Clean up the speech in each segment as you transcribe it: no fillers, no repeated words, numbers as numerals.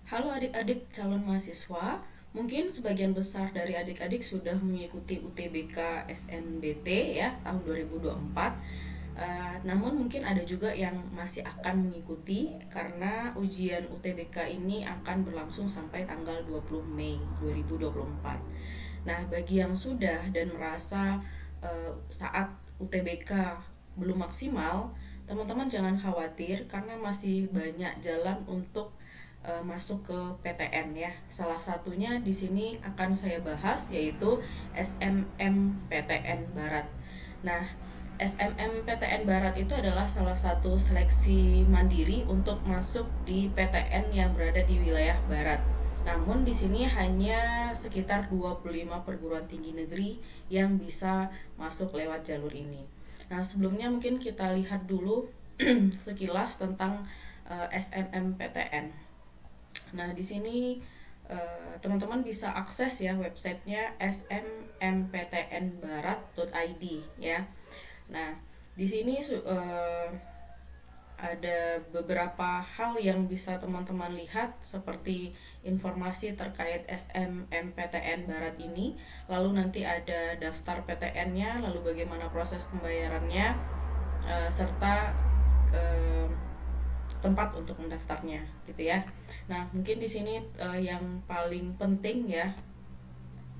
Halo adik-adik calon mahasiswa, mungkin sebagian besar dari adik-adik sudah mengikuti UTBK SNBT ya tahun 2024. Namun mungkin ada juga yang masih akan mengikuti karena ujian UTBK ini akan berlangsung sampai tanggal 20 Mei 2024. Nah, bagi yang sudah dan merasa saat UTBK belum maksimal, teman-teman jangan khawatir karena masih banyak jalan untuk masuk ke PTN ya. Salah satunya di sini akan saya bahas yaitu SMMPTN Barat. Nah, SMMPTN Barat itu adalah salah satu seleksi mandiri untuk masuk di PTN yang berada di wilayah barat. Namun di sini hanya sekitar 25 perguruan tinggi negeri yang bisa masuk lewat jalur ini. Nah, sebelumnya mungkin kita lihat dulu sekilas tentang SMMPTN. Nah, di sini teman-teman bisa akses ya websitenya smmptnbarat.id ya. Nah, di sini ada beberapa hal yang bisa teman-teman lihat seperti informasi terkait SMMPTN Barat ini, lalu nanti ada daftar PTN-nya, lalu bagaimana proses pembayarannya, serta tempat untuk mendaftarnya gitu ya. Nah, mungkin di sini yang paling penting ya,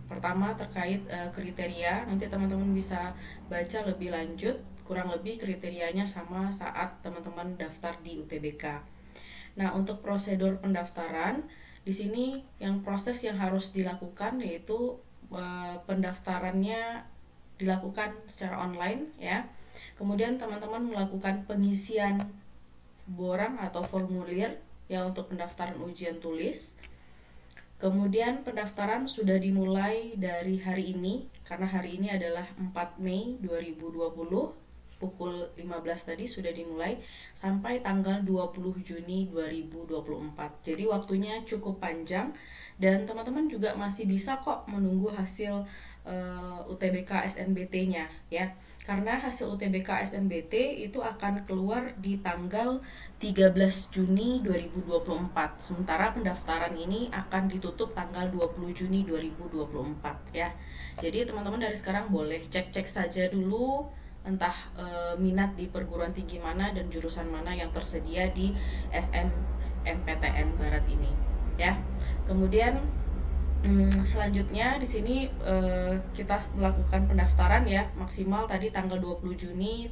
pertama terkait kriteria, nanti teman-teman bisa baca lebih lanjut, kurang lebih kriterianya sama saat teman-teman daftar di UTBK. Nah, untuk prosedur pendaftaran, di sini yang proses yang harus dilakukan yaitu pendaftarannya dilakukan secara online ya. Kemudian teman-teman melakukan pengisian borang atau formulir ya untuk pendaftaran ujian tulis. Kemudian pendaftaran sudah dimulai dari hari ini karena hari ini adalah 4 Mei 2020 pukul 15 tadi sudah dimulai sampai tanggal 20 Juni 2024. Jadi waktunya cukup panjang dan teman-teman juga masih bisa kok menunggu hasil UTBK SNBT-nya ya. Karena hasil UTBK SNBT itu akan keluar di tanggal 13 Juni 2024. Sementara pendaftaran ini akan ditutup tanggal 20 Juni 2024 ya. Jadi teman-teman dari sekarang boleh cek-cek saja dulu entah minat di perguruan tinggi mana dan jurusan mana yang tersedia di SMMPTN Barat ini ya. Kemudian selanjutnya di sini kita melakukan pendaftaran ya, maksimal tadi tanggal 20 Juni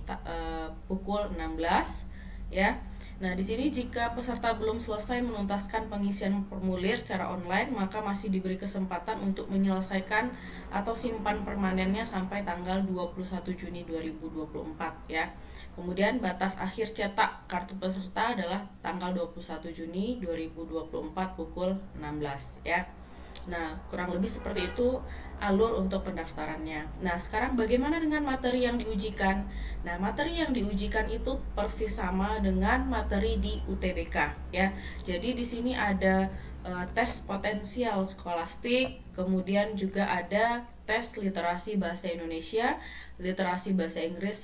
pukul 16 ya. Nah, di sini jika peserta belum selesai menuntaskan pengisian formulir secara online, maka masih diberi kesempatan untuk menyelesaikan atau simpan permanennya sampai tanggal 21 Juni 2024 ya. Kemudian batas akhir cetak kartu peserta adalah tanggal 21 Juni 2024 pukul 16 ya. Nah, kurang lebih seperti itu alur untuk pendaftarannya. Nah, sekarang bagaimana dengan materi yang diujikan? Nah, materi yang diujikan itu persis sama dengan materi di UTBK ya. Jadi di sini ada tes potensial skolastik, kemudian juga ada tes literasi bahasa Indonesia, literasi bahasa Inggris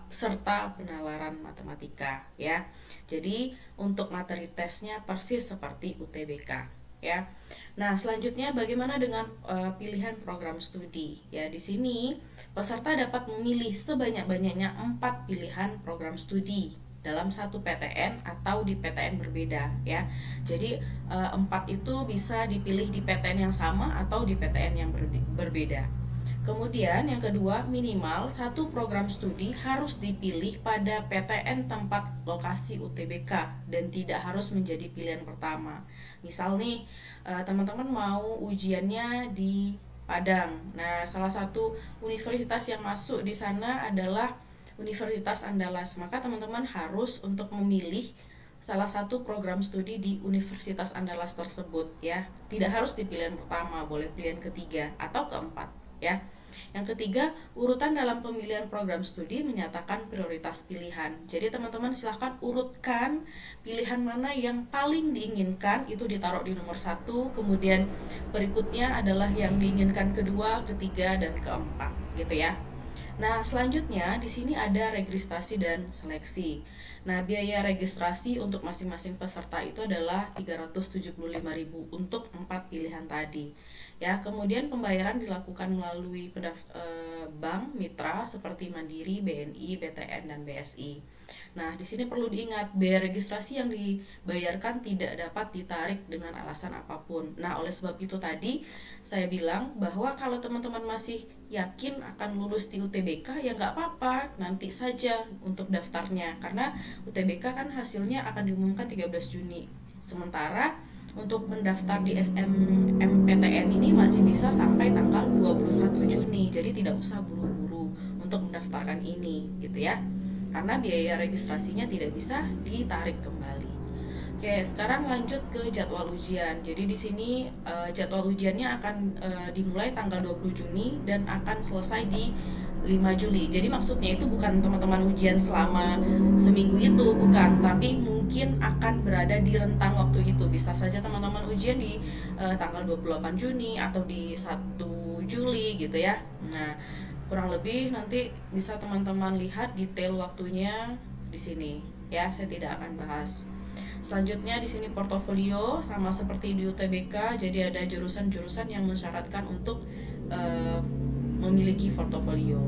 serta penalaran matematika ya. Jadi untuk materi tesnya persis seperti UTBK ya. Nah, selanjutnya bagaimana dengan pilihan program studi? Ya, di sini peserta dapat memilih sebanyak-banyaknya 4 pilihan program studi dalam satu PTN atau di PTN berbeda ya. Jadi 4 itu bisa dipilih di PTN yang sama atau di PTN yang berbeda. Kemudian yang kedua, minimal satu program studi harus dipilih pada PTN tempat lokasi UTBK dan tidak harus menjadi pilihan pertama. Misal nih, teman-teman mau ujiannya di Padang. Nah, salah satu universitas yang masuk di sana adalah Universitas Andalas. Maka teman-teman harus untuk memilih salah satu program studi di Universitas Andalas tersebut ya. Tidak harus di pilihan pertama, boleh pilihan ketiga atau keempat ya. Yang ketiga, urutan dalam pemilihan program studi menyatakan prioritas pilihan. Jadi teman-teman silahkan urutkan pilihan mana yang paling diinginkan, itu ditaruh di nomor 1, kemudian berikutnya adalah yang diinginkan kedua, ketiga, dan keempat gitu ya. Nah, selanjutnya di sini ada registrasi dan seleksi. Nah, biaya registrasi untuk masing-masing peserta itu adalah 375.000 untuk 4 pilihan tadi. Ya, kemudian pembayaran dilakukan melalui bank mitra seperti Mandiri, BNI, BTN, dan BSI. Nah, di sini perlu diingat, biaya registrasi yang dibayarkan tidak dapat ditarik dengan alasan apapun. Nah, oleh sebab itu tadi saya bilang bahwa kalau teman-teman masih yakin akan lulus di UTBK, ya nggak apa-apa, nanti saja untuk daftarnya. Karena UTBK kan hasilnya akan diumumkan 13 Juni. Sementara untuk mendaftar di SNMPTN ini masih bisa sampai tanggal 21 Juni. Jadi tidak usah buru-buru untuk mendaftarkan ini, gitu ya, karena biaya registrasinya tidak bisa ditarik kembali. Oke, sekarang lanjut ke jadwal ujian. Jadi di sini jadwal ujiannya akan dimulai tanggal 20 Juni dan akan selesai di 5 Juli. Jadi maksudnya itu bukan teman-teman ujian selama seminggu itu, bukan, tapi mungkin akan berada di rentang waktu itu. Bisa saja teman-teman ujian di tanggal 28 Juni atau di 1 Juli gitu ya. Nah, kurang lebih nanti bisa teman-teman lihat detail waktunya di sini ya, saya tidak akan bahas. Selanjutnya di sini portofolio sama seperti di UTBK, jadi ada jurusan-jurusan yang mensyaratkan untuk memiliki portofolio.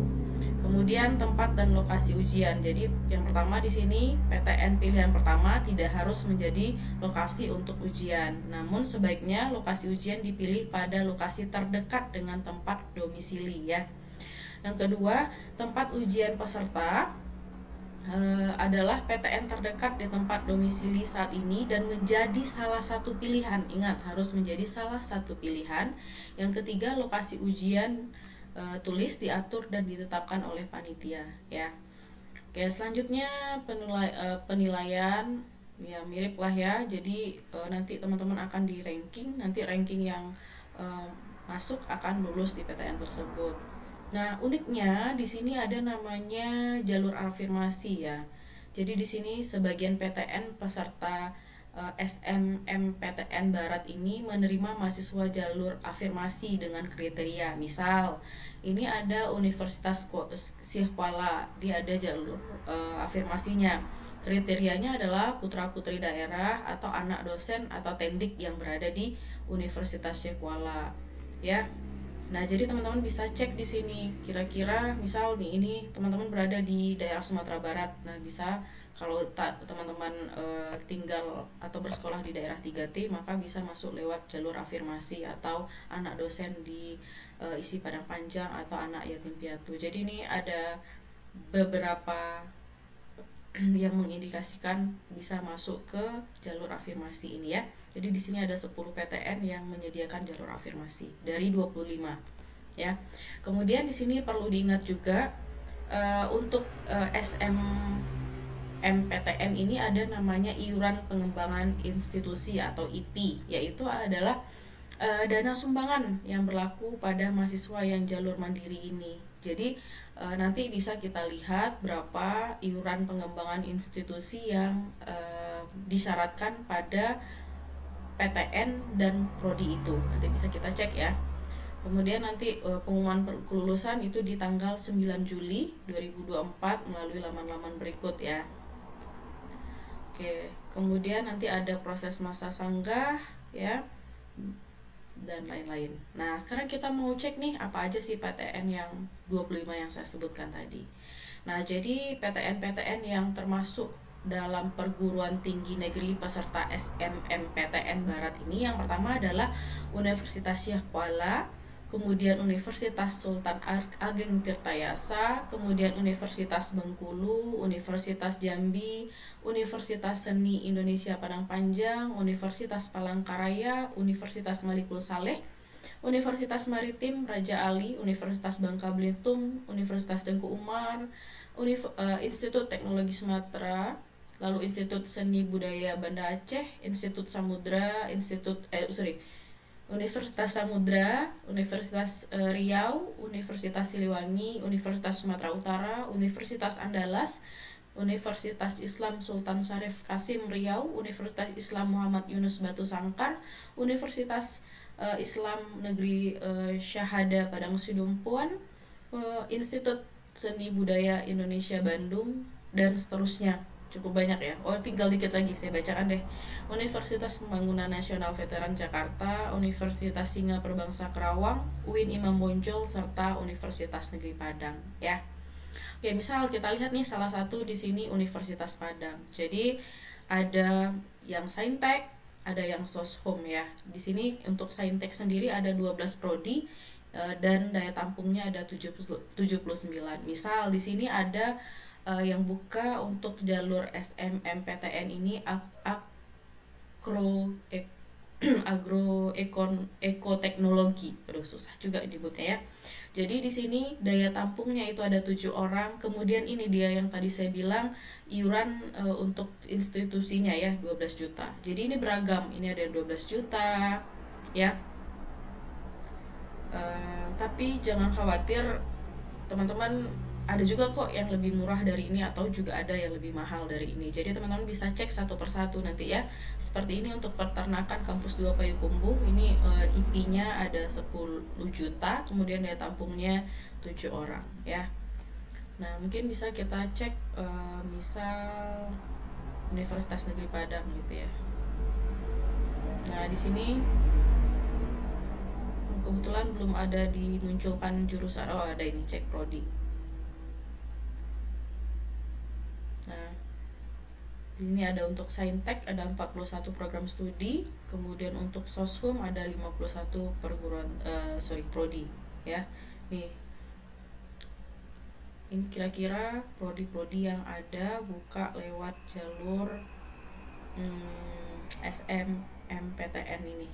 Kemudian tempat dan lokasi ujian. Jadi yang pertama di sini PTN pilihan pertama tidak harus menjadi lokasi untuk ujian. Namun sebaiknya lokasi ujian dipilih pada lokasi terdekat dengan tempat domisili ya. Yang kedua, tempat ujian peserta adalah PTN terdekat di tempat domisili saat ini dan menjadi salah satu pilihan. Ingat, harus menjadi salah satu pilihan. Yang ketiga, lokasi ujian tulis diatur dan ditetapkan oleh panitia ya. Oke, selanjutnya penilaian ya mirip lah ya. Jadi nanti teman-teman akan di ranking, nanti ranking yang masuk akan lulus di PTN tersebut. Nah, uniknya di sini ada namanya jalur afirmasi ya. Jadi di sini sebagian PTN peserta SNMPTN Barat ini menerima mahasiswa jalur afirmasi dengan kriteria. Misal, ini ada Universitas Sihkwala, dia ada jalur afirmasinya. Kriterianya adalah putra-putri daerah atau anak dosen atau tendik yang berada di Universitas Sihkwala. Ya. Nah, jadi teman-teman bisa cek di sini. Kira-kira misal nih ini teman-teman berada di daerah Sumatera Barat. Nah, bisa kalau teman-teman tinggal atau bersekolah di daerah 3T, maka bisa masuk lewat jalur afirmasi atau anak dosen di isi Padang Panjang atau anak yatim piatu. Jadi ini ada beberapa yang mengindikasikan bisa masuk ke jalur afirmasi ini ya. Jadi di sini ada 10 PTN yang menyediakan jalur afirmasi dari 25 ya. Kemudian di sini perlu diingat juga untuk SMPTN ini ada namanya iuran pengembangan institusi atau IP, yaitu adalah dana sumbangan yang berlaku pada mahasiswa yang jalur mandiri ini. Jadi nanti bisa kita lihat berapa iuran pengembangan institusi yang disyaratkan pada PTN dan prodi itu. Nanti bisa kita cek ya. Kemudian nanti pengumuman kelulusan itu di tanggal 9 Juli 2024 melalui laman-laman berikut ya. Oke, kemudian nanti ada proses masa sanggah ya, dan lain-lain. Nah, sekarang kita mau cek nih apa aja sih PTN yang 25 yang saya sebutkan tadi. Nah, jadi PTN-PTN yang termasuk dalam perguruan tinggi negeri peserta SNMPTN Barat ini, yang pertama adalah Universitas Syekh Kuala, kemudian Universitas Sultan Ageng Tirtayasa, kemudian Universitas Bengkulu, Universitas Jambi, Universitas Seni Indonesia Padang Panjang, Universitas Palangkaraya, Universitas Malikul Saleh, Universitas Maritim Raja Ali, Universitas Bangka Belitung, Universitas Tengku Umar, Institut Teknologi Sumatera, lalu Institut Seni Budaya Banda Aceh, Institut Samudra, Universitas Samudra, Universitas Riau, Universitas Siliwangi, Universitas Sumatera Utara, Universitas Andalas, Universitas Islam Sultan Syarif Kasim Riau, Universitas Islam Muhammad Yunus Batu Sangkar, Universitas Islam Negeri Syahada Padang Sidumpuan, Institut Seni Budaya Indonesia Bandung, dan seterusnya. Cukup banyak ya. Oh, tinggal dikit lagi saya bacakan deh. Universitas Pembangunan Nasional Veteran Jakarta, Universitas Singa Perbangsa Kerawang, UIN Imam Bonjol, serta Universitas Negeri Padang ya. Oke, misal kita lihat nih salah satu di sini Universitas Padang. Jadi ada yang Saintek, ada yang Soshum ya. Di sini untuk Saintek sendiri ada 12 prodi dan daya tampungnya ada 79. Misal di sini ada yang buka untuk jalur SMMPTN ini ekoteknologi. Aduh, susah juga disebutnya ya. Jadi di sini daya tampungnya itu ada 7 orang. Kemudian ini dia yang tadi saya bilang iuran untuk institusinya ya 12 juta. Jadi ini beragam. Ini ada 12 juta ya. Tapi jangan khawatir teman-teman, ada juga kok yang lebih murah dari ini atau juga ada yang lebih mahal dari ini. Jadi teman-teman bisa cek satu persatu nanti ya. Seperti ini untuk peternakan kampus 2 Payakumbuh, ini IP-nya ada 10 juta, kemudian daya tampungnya 7 orang ya. Nah, mungkin bisa kita cek misal Universitas Negeri Padang gitu ya. Nah, di sini kebetulan belum ada dimunculkan jurusan. Oh, ada ini, cek prodi. Nah, ini ada untuk Saintek ada 41 program studi, kemudian untuk Soshum ada 51 prodi ya. Nih. Ini kira-kira prodi-prodi yang ada buka lewat jalur SMMPTN ini.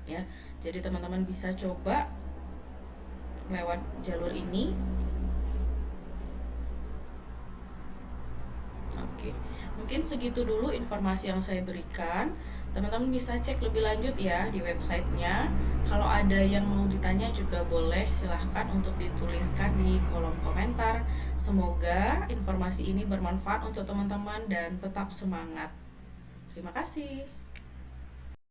Ya. Jadi teman-teman bisa coba lewat jalur ini. Oke, mungkin segitu dulu informasi yang saya berikan. Teman-teman bisa cek lebih lanjut ya di websitenya. Kalau ada yang mau ditanya juga boleh, silahkan untuk dituliskan di kolom komentar. Semoga informasi ini bermanfaat untuk teman-teman dan tetap semangat. Terima kasih.